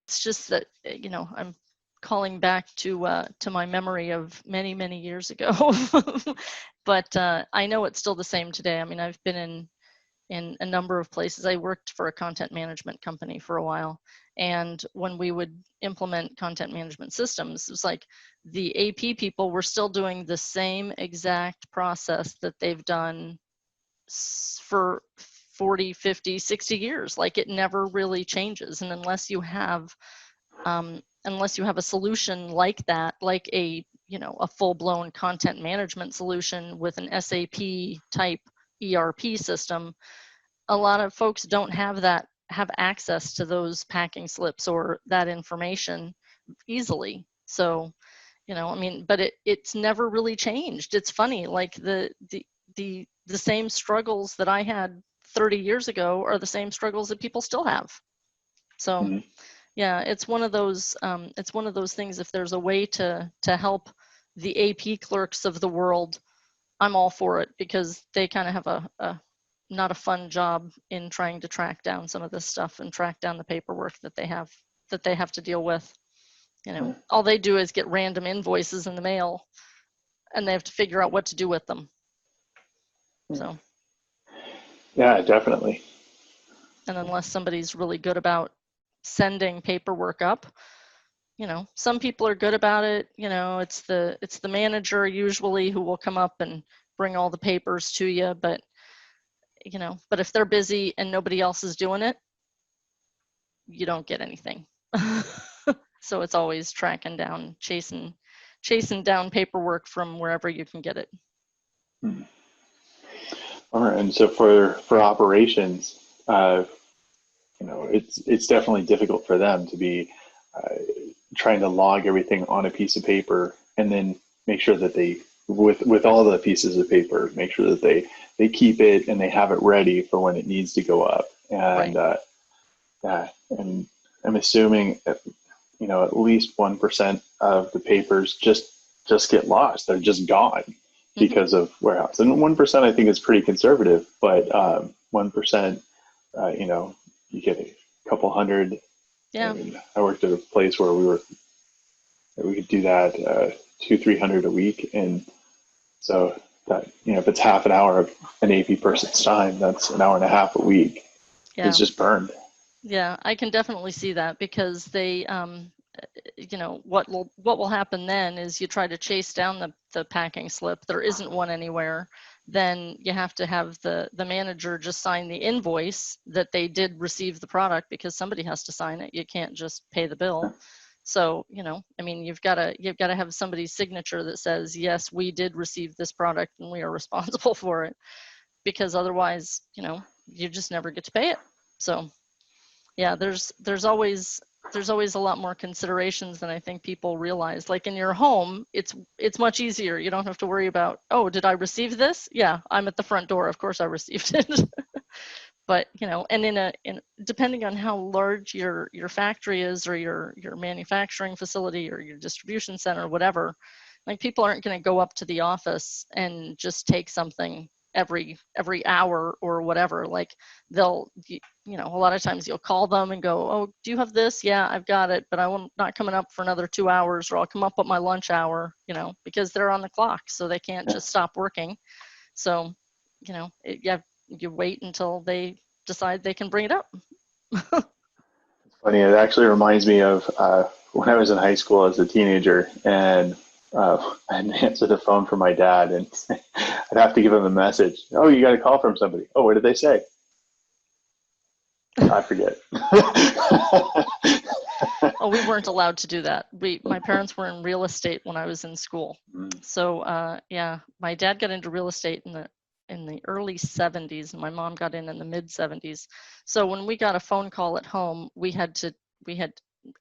it's just that, I'm calling back to my memory of many, many years ago. But I know it's still the same today. I mean, I've been in a number of places. I worked for a content management company for a while. And when we would implement content management systems, it was like the AP people were still doing the same exact process that they've done for 40, 50, 60 years. Like, it never really changes. And unless you have a solution like that, like a full-blown content management solution with an SAP type ERP system, a lot of folks don't have access to those packing slips or that information easily. So, but it's never really changed. It's funny, like the same struggles that I had 30 years ago are the same struggles that people still have. So yeah, it's one of those things. If there's a way to help the AP clerks of the world, I'm all for it, because they kind of have a not a fun job in trying to track down some of this stuff and track down the paperwork that they have to deal with. All they do is get random invoices in the mail, and they have to figure out what to do with them. So yeah, definitely. And unless somebody's really good about sending paperwork up, some people are good about it. It's the manager usually who will come up and bring all the papers to you, but if they're busy and nobody else is doing it, you don't get anything. So it's always tracking down, chasing down paperwork from wherever you can get it. All right, and so for operations, it's definitely difficult for them to be trying to log everything on a piece of paper, and then make sure that they, with all the pieces of paper, make sure that they keep it and they have it ready for when it needs to go up. And right. And I'm assuming at least 1% of the papers just get lost. They're just gone because of warehouse. And 1% I think is pretty conservative, but 1%, you get a couple hundred. Yeah. I worked at a place where we could do that 200-300 a week, and so that, if it's half an hour of an AP person's time, that's an hour and a half a week. Yeah. It's just burned. Yeah, I can definitely see that, because they, what will happen then is you try to chase down the packing slip. There isn't one anywhere. Then you have to have the manager just sign the invoice that they did receive the product, because somebody has to sign it. You can't just pay the bill. So, you've got to have somebody's signature that says, yes, we did receive this product and we are responsible for it, because otherwise, you just never get to pay it. So yeah, there's always a lot more considerations than I think people realize. Like in your home, it's much easier. You don't have to worry about, oh, did I receive this? Yeah, I'm at the front door. Of course I received it. But, and depending on how large your factory is, or your manufacturing facility, or your distribution center, or whatever, like, people aren't going to go up to the office and just take something every hour or whatever. Like, they'll, a lot of times you'll call them and go, oh, do you have this? Yeah, I've got it, but I'm not coming up for another 2 hours, or I'll come up at my lunch hour, because they're on the clock, so they can't just stop working. So, you wait until they decide they can bring it up. It's funny. It actually reminds me of when I was in high school as a teenager, and I'd answer the phone for my dad, and I'd have to give him a message. Oh, you got a call from somebody. Oh, what did they say? I forget. Oh, we weren't allowed to do that. My parents were in real estate when I was in school. So yeah, my dad got into real estate in the early 70s, and my mom got in the mid 70s. So when we got a phone call at home, we had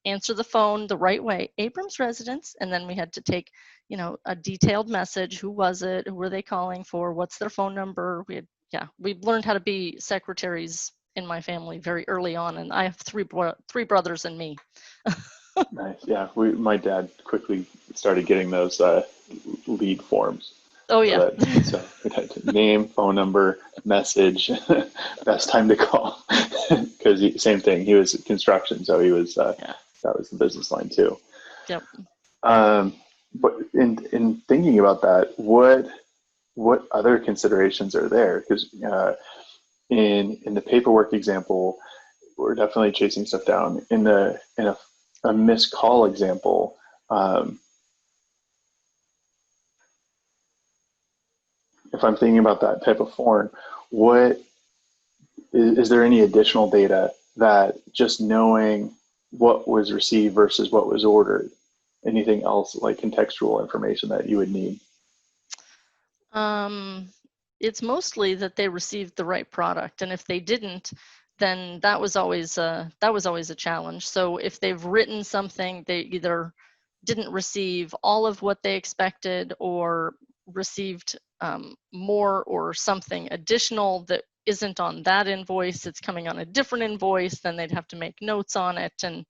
answer the phone the right way, Abrams Residence, and then we had to take, a detailed message. Who was it? Who were they calling for? What's their phone number? We learned how to be secretaries in my family very early on, and I have three brothers and me. Nice. Yeah, my dad quickly started getting those lead forms. Oh yeah. So it had name, phone number, message, best time to call. Because same thing, he was construction, so he was the business line too. Yep. But in thinking about that, what other considerations are there? Because in the paperwork example, we're definitely chasing stuff down. In a missed call example, if I'm thinking about that type of form, what is there any additional data that just knowing what was received versus what was ordered? Anything else like contextual information that you would need? It's mostly that they received the right product, and if they didn't, then that was always a challenge. So if they've written something, they either didn't receive all of what they expected, or received more or something additional that isn't on that invoice, it's coming on a different invoice, then they'd have to make notes on it, and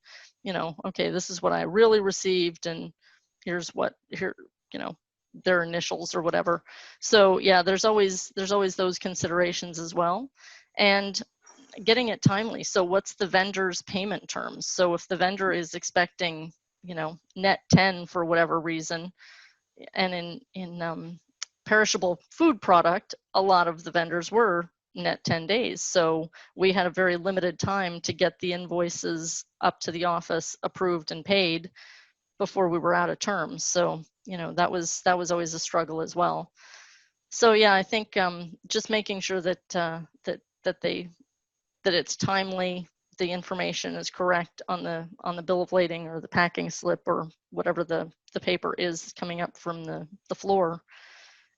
okay, this is what I really received, and here's what their initials or whatever. So yeah, there's always those considerations as well, and getting it timely. So what's the vendor's payment terms? So if the vendor is expecting net 10 for whatever reason, and in perishable food product, a lot of the vendors were net 10 days. So we had a very limited time to get the invoices up to the office, approved and paid before we were out of terms. So that was always a struggle as well. So yeah, I think just making sure that it's timely, the information is correct on the bill of lading or the packing slip or whatever the paper is coming up from the floor,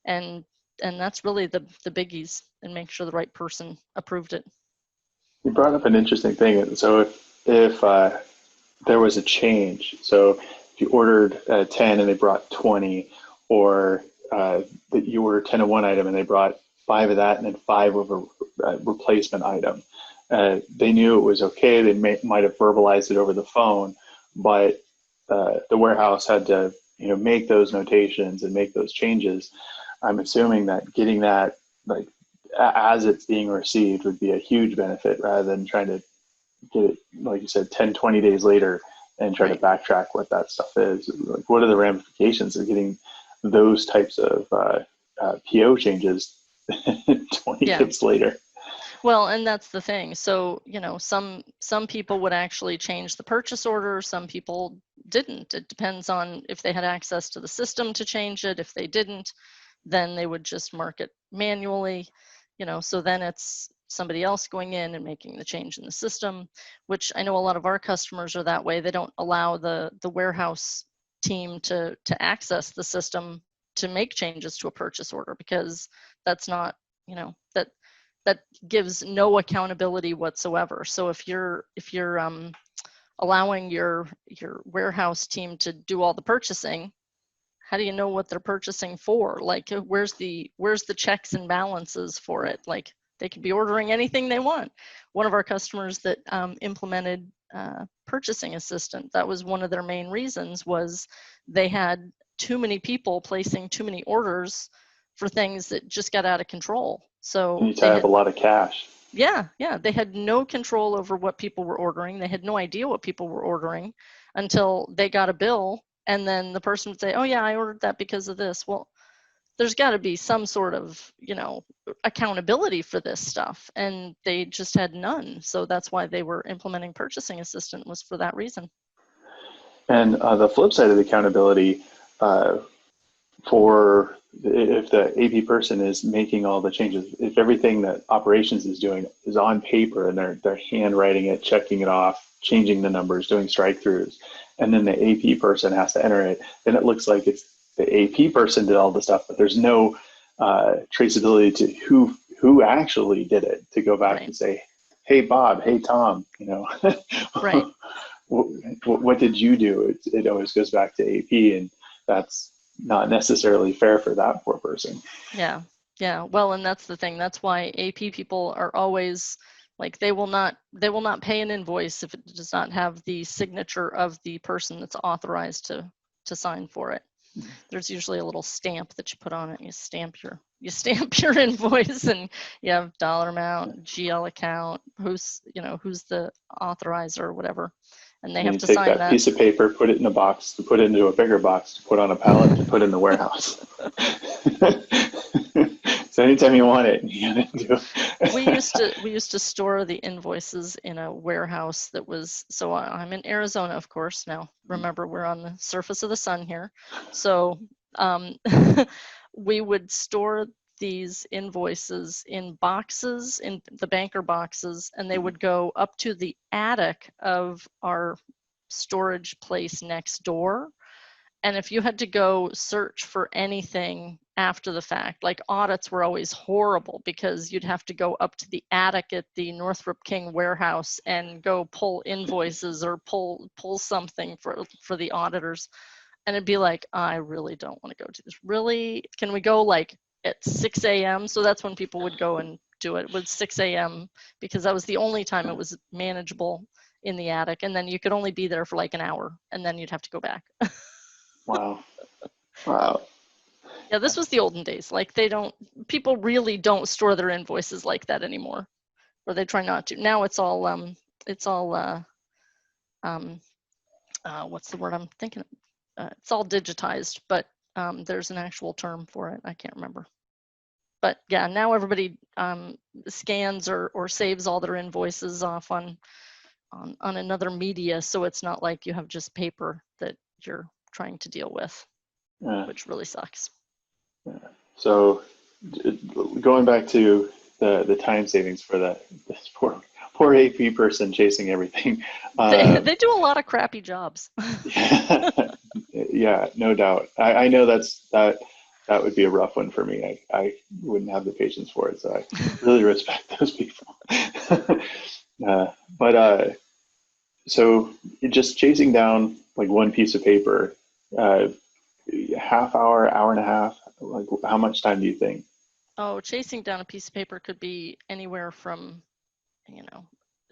and that's really the biggies, and make sure the right person approved it. You brought up an interesting thing. So if there was a change, so if you ordered 10 and they brought 20, or that you ordered 10 of one item and they brought 5 of that and then 5 of a replacement item, they knew it was okay. They might have verbalized it over the phone, but the warehouse had to make those notations and make those changes. I'm assuming that getting that like as it's being received would be a huge benefit, rather than trying to get it, like you said, 10, 20 days later and try to backtrack what that stuff is. Like, what are the ramifications of getting those types of PO changes 20 days later? Well, and that's the thing. So, some people would actually change the purchase order. Some people didn't. It depends on if they had access to the system to change it. If they didn't, then they would just mark it manually. So then it's somebody else going in and making the change in the system, which I know a lot of our customers are that way. They don't allow the warehouse team to access the system to make changes to a purchase order, because that's not, that gives no accountability whatsoever. So if you're allowing your warehouse team to do all the purchasing, how do you know what they're purchasing for? Like, where's the checks and balances for it? Like, they could be ordering anything they want. One of our customers that implemented purchasing assistant, that was one of their main reasons, was they had too many people placing too many orders for things that just got out of control. So you tie up a lot of cash. Yeah, they had no control over what people were ordering. They had no idea what people were ordering until they got a bill, and then the person would say, oh yeah, I ordered that because of this. Well, there's got to be some sort of accountability for this stuff, and they just had none. So that's why they were implementing purchasing assistant, was for that reason. And the flip side of the accountability, for if the AP person is making all the changes, if everything that operations is doing is on paper and they're handwriting it, checking it off, changing the numbers, doing strike throughs, and then the AP person has to enter it, then it looks like it's the AP person did all the stuff, but there's no traceability to who actually did it, to go back and say, hey Bob, hey Tom, Right. what did you do? It always goes back to AP, and that's not necessarily fair for that poor person. Yeah. Well, and that's the thing. That's why AP people are always like, they will not pay an invoice if it does not have the signature of the person that's authorized to sign for it. There's usually a little stamp that you put on it. You stamp your invoice, and you have dollar amount, GL account, who's the authorizer or whatever. and they And have you to take sign that that. piece of paper, put it in a box, to put it into a bigger box, to put on a pallet, to put in the warehouse. So anytime you want it, you gotta do it. We used to store the invoices in a warehouse that was, so I'm in Arizona, of course. Now, remember, we're on the surface of the sun here. So we would store these invoices in boxes, in the banker boxes, and they would go up to the attic of our storage place next door. And if you had to go search for anything after the fact, like audits were always horrible because you'd have to go up to the attic at the Northrop King warehouse and go pull invoices or pull something for the auditors. And it'd be like, I really don't want to go do this. Really? Can we go like at 6 a.m.? So that's when people would go and do it. It was 6 a.m. because that was the only time it was manageable in the attic. And then you could only be there for like an hour and then you'd have to go back. Wow. Wow. Yeah, this was the olden days. Like people really don't store their invoices like that anymore, or they try not to. Now it's all what's the word I'm thinking? It's all digitized, but there's an actual term for it. I can't remember. But yeah, now everybody scans or saves all their invoices off on another media, so it's not like you have just paper that you're trying to deal with, which really sucks. So going back to the time savings for this poor AP person chasing everything. They do a lot of crappy jobs. Yeah, no doubt. I know that would be a rough one for me. I wouldn't have the patience for it. So I really respect those people. But so just chasing down like one piece of paper, half hour, hour and a half, like how much time do you think? Oh, chasing down a piece of paper could be anywhere from,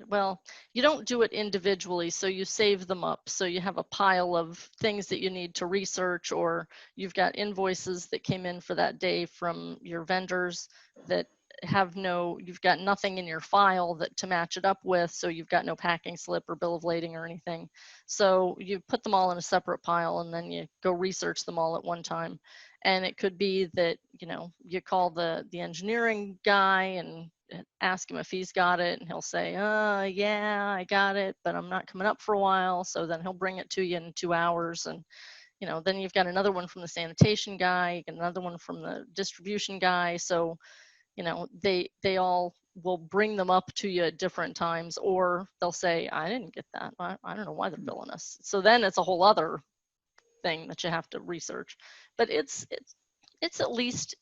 well, you don't do it individually, so you save them up. So you have a pile of things that you need to research, or you've got invoices that came in for that day from your vendors that you've got nothing in your file to match it up with, so you've got no packing slip or bill of lading or anything. So you put them all in a separate pile and then you go research them all at one time. And it could be that, you call the engineering guy and ask him if he's got it, and he'll say, yeah, I got it, but I'm not coming up for a while. So then he'll bring it to you in 2 hours. And then you've got another one from the sanitation guy, you get another one from the distribution guy. So they all will bring them up to you at different times, or they'll say, I didn't get that. I don't know why they're billing us. So then it's a whole other thing that you have to research. But it's at least,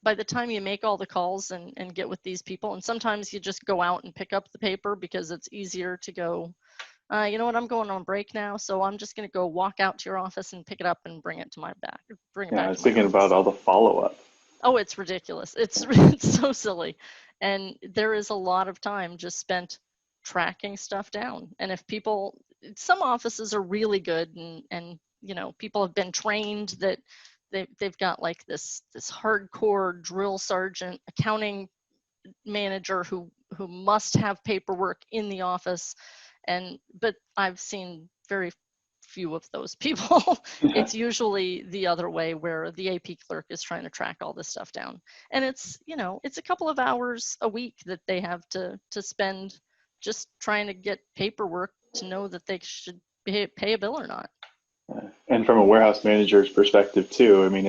by the time you make all the calls and get with these people, and sometimes you just go out and pick up the paper because it's easier to go, you know what, I'm going on break now, so I'm just going to go walk out to your office and pick it up and bring it to bring it Yeah, I back was to my thinking office. about all the follow-up. Oh, it's ridiculous. It's so silly. And there is a lot of time just spent tracking stuff down. And if some offices are really good and people have been trained that they've got like this hardcore drill sergeant accounting manager who must have paperwork in the office. But I've seen very few of those people. It's usually the other way, where the AP clerk is trying to track all this stuff down. And it's a couple of hours a week that they have to spend just trying to get paperwork to know that they should pay a bill or not. And from a warehouse manager's perspective too, I mean,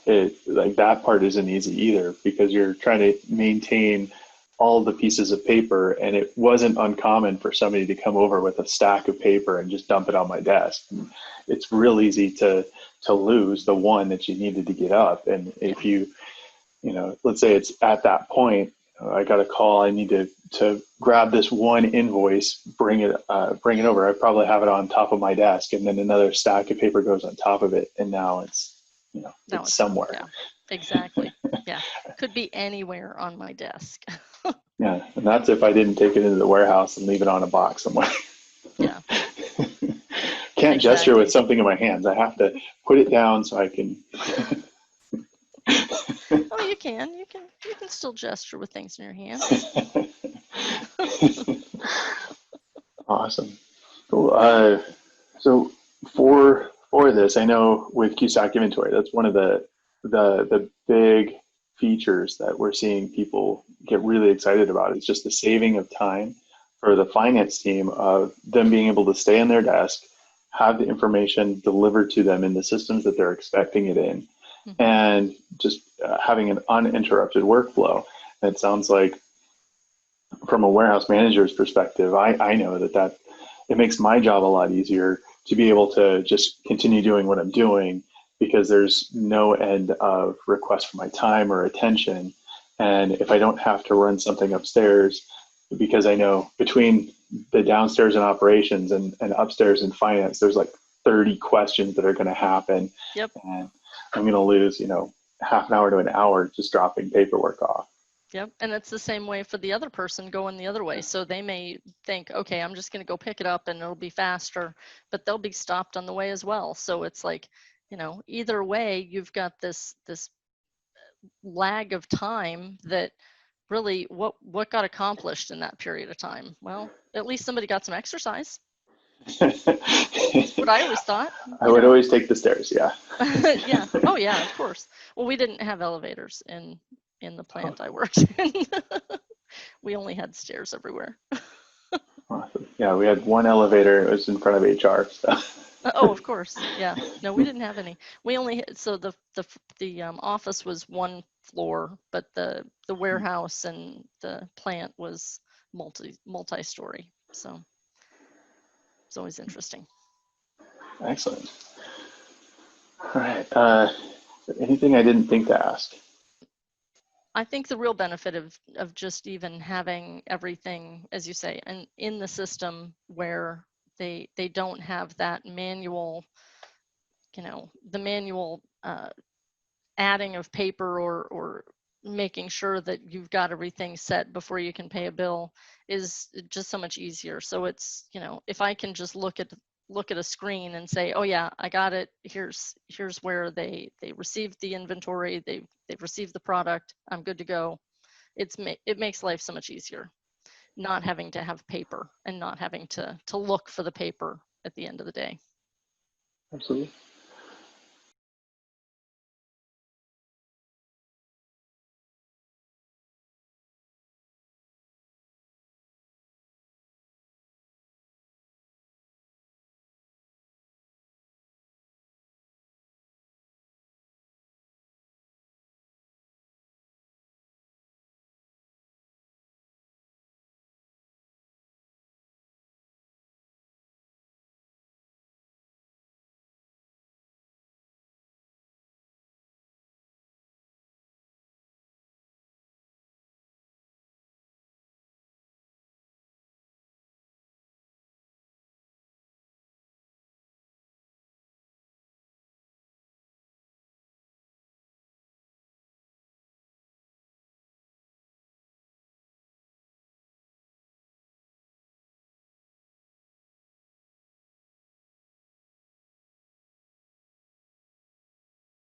it like that part isn't easy either, because you're trying to maintain all the pieces of paper, and it wasn't uncommon for somebody to come over with a stack of paper and just dump it on my desk. And it's real easy to lose the one that you needed to get up. And if let's say it's at that point, I got a call, I need to grab this one invoice, bring it over. I probably have it on top of my desk, and then another stack of paper goes on top of it, and now it's it's somewhere. Yeah, exactly. Yeah, could be anywhere on my desk. Yeah, and that's if I didn't take it into the warehouse and leave it on a box somewhere. Yeah. Can't gesture with something in my hands. I have to put it down so I can. Oh, you can still gesture with things in your hands. Awesome. Cool. So for this, I know with QStock inventory, that's one of the big features that we're seeing people get really excited about. It's just the saving of time for the finance team of them being able to stay on their desk, have the information delivered to them in the systems that they're expecting it in, Mm-hmm. and just having an uninterrupted workflow. And it sounds like from a warehouse manager's perspective, I know that it makes my job a lot easier to be able to just continue doing what I'm doing because there's no end of requests for my time or attention. And if I don't have to run something upstairs, because I know between the downstairs in operations and upstairs in finance, there's like 30 questions that are going to happen. Yep. And I'm going to lose, half an hour to an hour just dropping paperwork off. Yep. And it's the same way for the other person going the other way. So they may think, okay, I'm just going to go pick it up and it'll be faster, but they'll be stopped on the way as well. So it's like, either way, you've got this lag of time that really what got accomplished in that period of time? Well, at least somebody got some exercise. That's what I always thought. I would always take the stairs. Yeah. Yeah. Oh yeah, of course. Well, we didn't have elevators in the plant I worked in. We only had stairs everywhere. Awesome. Yeah, we had one elevator. It was in front of HR. So. Oh, of course. Yeah. No, we didn't have any. We only so the office was one floor, but the warehouse and the plant was multi-story. So it's always interesting. Excellent. All right. Anything I didn't think to ask? I think the real benefit of just even having everything, as you say, and in the system where they don't have that manual, the manual adding of paper or making sure that you've got everything set before you can pay a bill is just so much easier. So it's, if I can just look at a screen and say, oh yeah, I got it. Here's where they received the inventory. They've received the product. I'm good to go. It makes life so much easier, not having to have paper and not having to look for the paper at the end of the day. Absolutely.